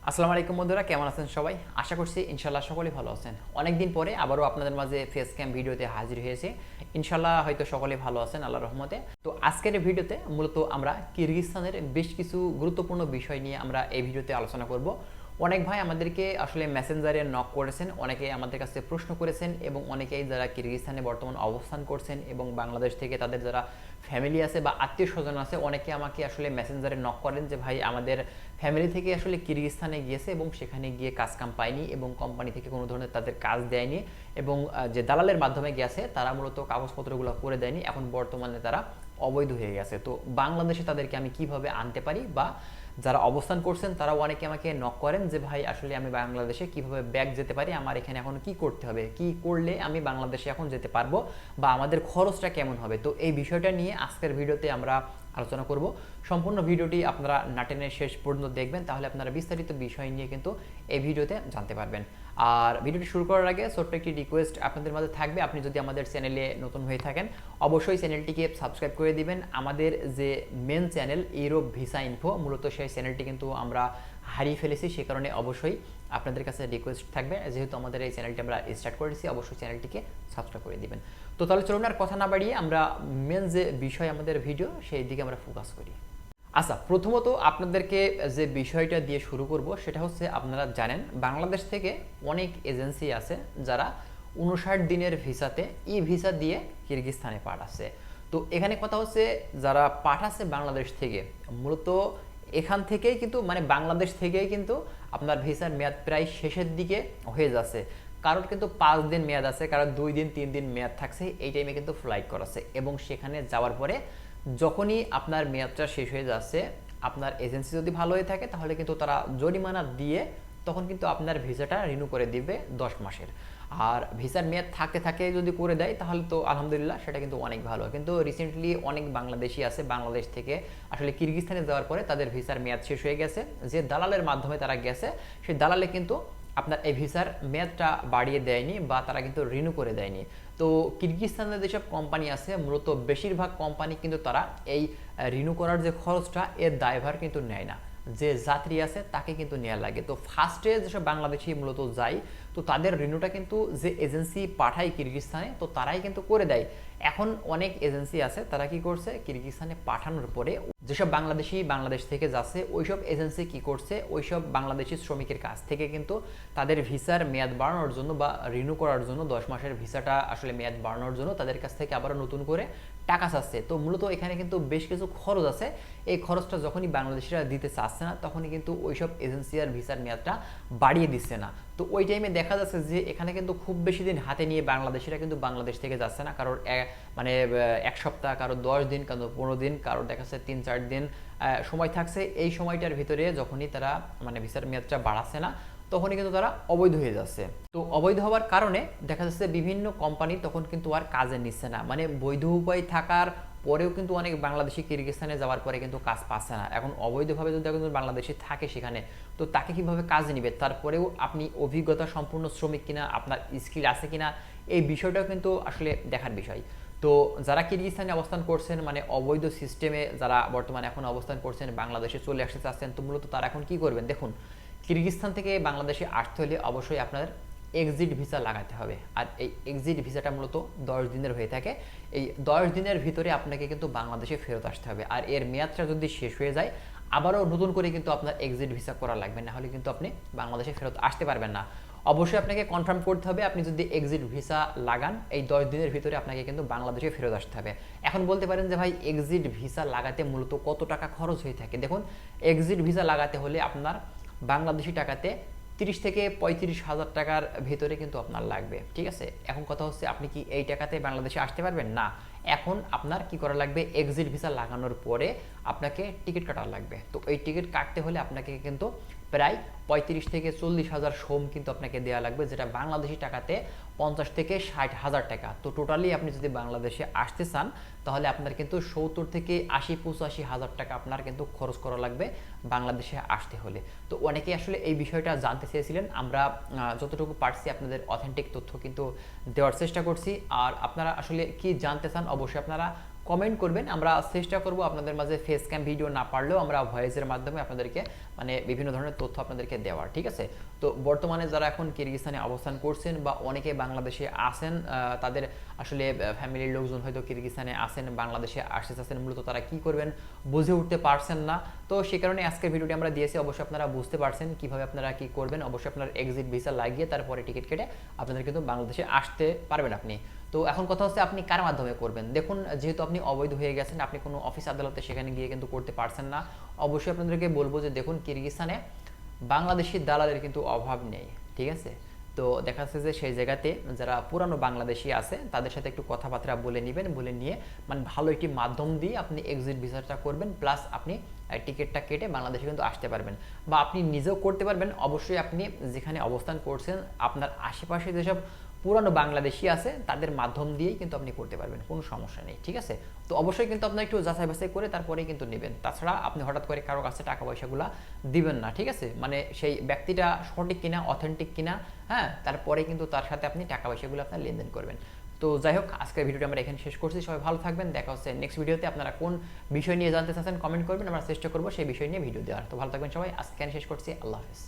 আসসালামু আলাইকুম বন্ধুরা, কেমন আছেন সবাই? আশা করছি ইনশাল্লাহ সকলেই ভালো আছেন। অনেকদিন পরে আবারও আপনাদের মাঝে ফেস ক্যাম ভিডিওতে হাজির হয়েছে। ইনশাল্লাহ হয়তো সকলেই ভালো আছেন আল্লাহর রহমতে। তো আজকের এই ভিডিওতে মূলত আমরা কিরগিজস্তানের বেশ কিছু গুরুত্বপূর্ণ বিষয় নিয়ে আমরা এই ভিডিওতে আলোচনা করব। অনেক ভাই আমাদেরকে আসলে মেসেঞ্জারে নক করেছেন, অনেকে আমাদের কাছে প্রশ্ন করেছেন এবং অনেকেই যারা কিরগিজস্তানে বর্তমান অবস্থান করছেন এবং বাংলাদেশ থেকে তাদের যারা ফ্যামিলি আছে বা আত্মীয় স্বজন আছে, অনেকে আমাকে আসলে মেসেঞ্জারে নক করেন যে ভাই আমাদের ফ্যামিলি থেকে আসলে কিরগিজস্তানে গিয়েছে এবং সেখানে গিয়ে কাজ কাম পায়নি এবং কোম্পানি থেকে কোনো ধরনের তাদের কাজ দেয়নি এবং যে দালালের মাধ্যমে গেছে তারা মূলত কাগজপত্রগুলো করে দেয়নি, এখন বর্তমানে তারা অবৈধ হয়ে গেছে। তো বাংলাদেশে তাদেরকে আমি কিভাবে আনতে পারি, বা যারা অবস্থান করছেন তারাও অনেকে আমাকে নক করেন যে ভাই আসলে আমি বাংলাদেশে কিভাবে ব্যাক যেতে পারি, আমার এখানে এখন কি করতে হবে, কি করলে আমি বাংলাদেশে এখন যেতে পারবো, বা আমাদের খরচটা কেমন হবে। তো এই বিষয়টা নিয়ে আজকের ভিডিওতে আমরা আলোচনা করব। সম্পূর্ণ ভিডিওটি আপনারা নাটেনের শেষ পর্যন্ত দেখবেন, তাহলে আপনারা বিস্তারিত বিষয় নিয়ে কিন্তু এই ভিডিওতে জানতে পারবেন। আর ভিডিওটি শুরু করার আগে ছোট্ট একটি রিকোয়েস্ট আপনাদের মাঝে থাকবে, আপনি যদি আমাদের চ্যানেলে নতুন হয়ে থাকেন অবশ্যই চ্যানেলটিকে সাবস্ক্রাইব করে দিবেন। আমাদের যে main channel Europe visa info, মূলত সেই চ্যানেলটি কিন্তু আমরা হারিয়ে ফেলেছি, সে কারণে অবশ্যই আপনাদের কাছে রিকোয়েস্ট থাকবে, যেহেতু আমাদের এই চ্যানেলটি আমরা স্টার্ট করেছি অবশ্যই চ্যানেলটিকে সাবস্ক্রাইব করে দিবেন। তো তাহলে চলুন আর কথা না বাড়িয়ে আমরা মেন যে বিষয় আমাদের ভিডিও সেই দিকে আমরা ফোকাস করি। আচ্ছা, প্রথমত আপনাদেরকে যে বিষয়টা দিয়ে শুরু করব সেটা হচ্ছে, আপনারা জানেন বাংলাদেশ থেকে অনেক এজেন্সি আছে যারা 59 দিনের ভিসাতে ই ভিসা দিয়ে কিরগিজস্তানে পাঠাচ্ছে। তো এখানে কথা হচ্ছে, যারা পাঠাচ্ছে বাংলাদেশ থেকে, মূলত এখান থেকেই কিন্তু মানে বাংলাদেশ থেকেই কিন্তু আপনার ভিসার মেয়াদ প্রায় শেষের দিকে হয়ে যাচ্ছে। কারোর কিন্তু 5 দিন মেয়াদ আছে, কারোর 2 দিন 3 দিন মেয়াদ থাকছে, এই টাইমে কিন্তু ফ্লাইট করাচ্ছে এবং সেখানে যাওয়ার পরে যখনই আপনার মেয়াদটা শেষ হয়ে যাচ্ছে, আপনার এজেন্সি যদি ভালো হয়ে থাকে তাহলে কিন্তু তারা জরিমানা দিয়ে তখন কিন্তু আপনার ভিসাটা রিনিউ করে দিবে 10 মাসের। আর ভিসার মেয়াদ থাকতে থাকে যদি করে দেয় তাহলে তো আলহামদুলিল্লাহ, সেটা কিন্তু অনেক ভালো। কিন্তু রিসেন্টলি অনেক বাংলাদেশি আছে বাংলাদেশ থেকে আসলে কিরগিজস্তানে যাওয়ার পরে তাদের ভিসার মেয়াদ শেষ হয়ে গেছে, যে দালালের মাধ্যমে তারা গেছে সেই দালালে কিন্তু আপনার এই ভিসার মেয়াদটা বাড়িয়ে দেয়নি বা তারা কিন্তু রিনিউ করে দেয়নি। তো কিরগিজস্তানের যেসব কোম্পানি আছে মূলত বেশিরভাগ কোম্পানি কিন্তু তারা এই রিনিউ করার যে খরচটা এর দায়ভার কিন্তু নেয় না, যে যাত্রী আছে তাকে কিন্তু নেওয়া লাগে। তো ফার্স্টে যেসব বাংলাদেশি মূলত যায়, তো তাদের রিনিউটা কিন্তু যে এজেন্সি পাঠায় কিরগিজস্তানে তো তারাই কিন্তু করে দেয়। এখন অনেক এজেন্সি আছে তারা কি করছে, কিরগিজস্তানে পাঠানোর পরে যেসব বাংলাদেশি বাংলাদেশ থেকে যাচ্ছে ওইসব এজেন্সি কি করছে, ওইসব বাংলাদেশি শ্রমিকের কাছ থেকে কিন্তু তাদের ভিসার মেয়াদ বাড়ানোর জন্য বা রিনিউ করার জন্য 10 মাসের ভিসাটা আসলে মেয়াদ বাড়ানোর জন্য তাদের কাছ থেকে আবারও নতুন করে টাকা চাচ্ছে। তো মূলত এখানে কিন্তু বেশ কিছু খরচ আছে, এই খরচটা যখনই বাংলাদেশিরা দিতে চাচ্ছে না তখনই কিন্তু ওইসব এজেন্সি আর ভিসার মেয়াদটা বাড়িয়ে দিচ্ছে না। তো ওই টাইমে দেখা যাচ্ছে যে এখানে কিন্তু খুব বেশি দিন হাতে নিয়ে বাংলাদেশিরা কিন্তু বাংলাদেশ থেকে যাচ্ছে না, কারোর মানে 1 সপ্তাহ, কারো 10 দিন, কারো 15 দিন, কারোর দেখা যাচ্ছে 3-4 দিন সময় থাকছে। এই সময়টার ভিতরে যখনই তারা মানে ভিসার মেয়াদটা বাড়াচ্ছে না তখনই কিন্তু তারা অবৈধ হয়ে যাচ্ছে। তো অবৈধ হওয়ার কারণে দেখা যাচ্ছে বিভিন্ন কোম্পানি তখন কিন্তু আর কাজে নিচ্ছে না, মানে বৈধ উপায় থাকার পরেও কিন্তু অনেক বাংলাদেশি কিরগিজস্তানে যাওয়ার পরে কিন্তু কাজ পাচ্ছে না। এখন অবৈধভাবে যদি একজন বাংলাদেশি থাকে সেখানে, তো তাকে কিভাবে কাজে নিবে, তারপরেও আপনি অভিজ্ঞতা সম্পূর্ণ শ্রমিক কিনা, আপনার স্কিল আছে কিনা, এই বিষয়টাও কিন্তু আসলে দেখার বিষয়। তো যারা কিরগিজস্তানে অবস্থান করছেন, মানে অবৈধ সিস্টেমে যারা বর্তমানে এখন অবস্থান করছেন, বাংলাদেশে চলে আসতে চাচ্ছেন, তো মূলত তারা এখন কি করবেন দেখুন, কিরগিজস্তান থেকে বাংলাদেশে আসতে হলে অবশ্যই আপনার এক্সিট ভিসা লাগাতে হবে। আর এই এক্সিট ভিসাটা মূলত 10 দিনের হয়ে থাকে। এই 10 দিনের ভিতরে আপনাকে কিন্তু বাংলাদেশে ফেরত আসতে হবে, আর এর মেয়াদটা যদি শেষ হয়ে যায় আবারও নতুন করে কিন্তু আপনার এক্সিট ভিসা করা লাগবে, না হলে কিন্তু আপনি বাংলাদেশে ফেরত আসতে পারবেন না। অবশ্যই আপনাকে কনফার্ম করতে হবে, আপনি যদি এক্সিট ভিসা লাগান এই 10 দিনের ভিতরে আপনাকে কিন্তু বাংলাদেশে ফেরত আসতে হবে। এখন বলতে পারেন যে ভাই এক্সিট ভিসা লাগাতে মূলত কত টাকা খরচ হয়ে থাকে। দেখুন, এক্সিট ভিসা লাগাতে হলে আপনার বাংলাদেশি টাকাতে 30 থেকে 35 হাজার টাকার ভেতরে কিন্তু আপনার লাগবে, ঠিক আছে। এখন কথা হচ্ছে, আপনি কি এই টাকাতে বাংলাদেশে আসতে পারবেন না। এখন আপনার কি করা লাগবে, এক্সিট ভিসা লাগানোর পরে আপনাকে টিকিট কাটা লাগবে। তো এই টিকিট কাটতে হলে আপনাকে কিন্তু প্রায় 35 থেকে 40 হাজার সোম কিন্তু আপনাকে দেওয়া লাগবে, যেটা বাংলাদেশি টাকাতে 50 থেকে 60 হাজার টাকা। তো টোটালি আপনি যদি বাংলাদেশে আসতে চান তাহলে আপনার কিন্তু 70 থেকে 80-85 হাজার টাকা আপনার কিন্তু খরচ করা লাগবে বাংলাদেশে আসতে হলে। তো অনেকেই আসলে এই বিষয়টা জানতে চেয়েছিলেন, আমরা যতটুকু পারছি আপনাদের অথেন্টিক তথ্য কিন্তু দেওয়ার চেষ্টা করছি। আর আপনারা আসলে কি জানতে চান অবশ্যই আপনারা কমেন্ট করবেন, আমরা চেষ্টা করব আপনাদের মাঝে ফেস ক্যাম ভিডিও না পারলেও আমরা ভয়েসের মাধ্যমে আপনাদেরকে মানে বিভিন্ন ধরনের তথ্য আপনাদেরকে দেওয়ার, ঠিক আছে। তো বর্তমানে যারা এখন কিরগিজস্তানে অবস্থান করছেন বা অনেকে বাংলাদেশে আছেন, তাদের আসলে ফ্যামিলির লোকজন হয়তো কিরগিজস্তানে আছেন, বাংলাদেশে আসতেছেন, মূলত তারা কি করবেন বুঝে উঠতে পারছেন না। তো সেই কারণে আজকের ভিডিওটি আমরা দিয়েছি, অবশ্যই আপনারা বুঝতে পারছেন কিভাবে আপনারা কি করবেন। অবশ্যই আপনার এক্সিট ভিসা লাগিয়ে তারপরে টিকিট কেটে আপনাদের কিন্তু বাংলাদেশে আসতে পারবেন আপনি। তো এখন কথা হচ্ছে আপনি কার মাধ্যমে করবেন। দেখুন, যেহেতু আপনি অবৈধ হয়ে গেছেন, আপনি কোনো অফিস আদালতে সেখানে গিয়ে কিন্তু করতে পারছেন না। অবশ্যই আপনাদেরকে বলবো যে দেখুন, কিরগিজস্তানে বাংলাদেশি দালালের কিন্তু অভাব নেই, ঠিক আছে। তো দেখা যাচ্ছে যে সেই জায়গাতে যারা পুরানো বাংলাদেশি আছে তাদের সাথে একটু কথাবার্তা বলে নেবেন, বলে নিয়ে মানে ভালো একটি মাধ্যম দিয়ে আপনি এক্সিট ভিসাটা করবেন, প্লাস আপনি টিকিটটা কেটে বাংলাদেশে কিন্তু আসতে পারবেন, বা আপনি নিজেও করতে পারবেন। অবশ্যই আপনি যেখানে অবস্থান করছেন আপনার আশেপাশে যেসব পুরানো বাংলাদেশি আছে তাদের মাধ্যম দিয়েই কিন্তু আপনি করতে পারবেন, কোনো সমস্যা নেই, ঠিক আছে। তো অবশ্যই কিন্তু আপনার একটু যাচাই বাছাই করে তারপরেই কিন্তু নেবেন, তাছাড়া আপনি হঠাৎ করে কারো কাছে টাকা পয়সাগুলো দিবেন না, ঠিক আছে। মানে সেই ব্যক্তিটা সঠিক কিনা, অথেন্টিক কিনা, হ্যাঁ, তারপরে কিন্তু তার সাথে আপনি টাকা পয়সাগুলো আপনার লেনদেন করবেন। তো যাই হোক, আজকের ভিডিওটি আমরা এখানে শেষ করছি। সবাই ভালো থাকবেন, দেখা হচ্ছে নেক্সট ভিডিওতে। আপনারা কোন বিষয় নিয়ে জানতে চাচ্ছেন কমেন্ট করবেন, আমরা চেষ্টা করবো সেই বিষয় নিয়ে ভিডিও দেওয়ার। তো ভালো থাকবেন সবাই, আজকে এখানে শেষ করছি, আল্লাহ হাফেজ।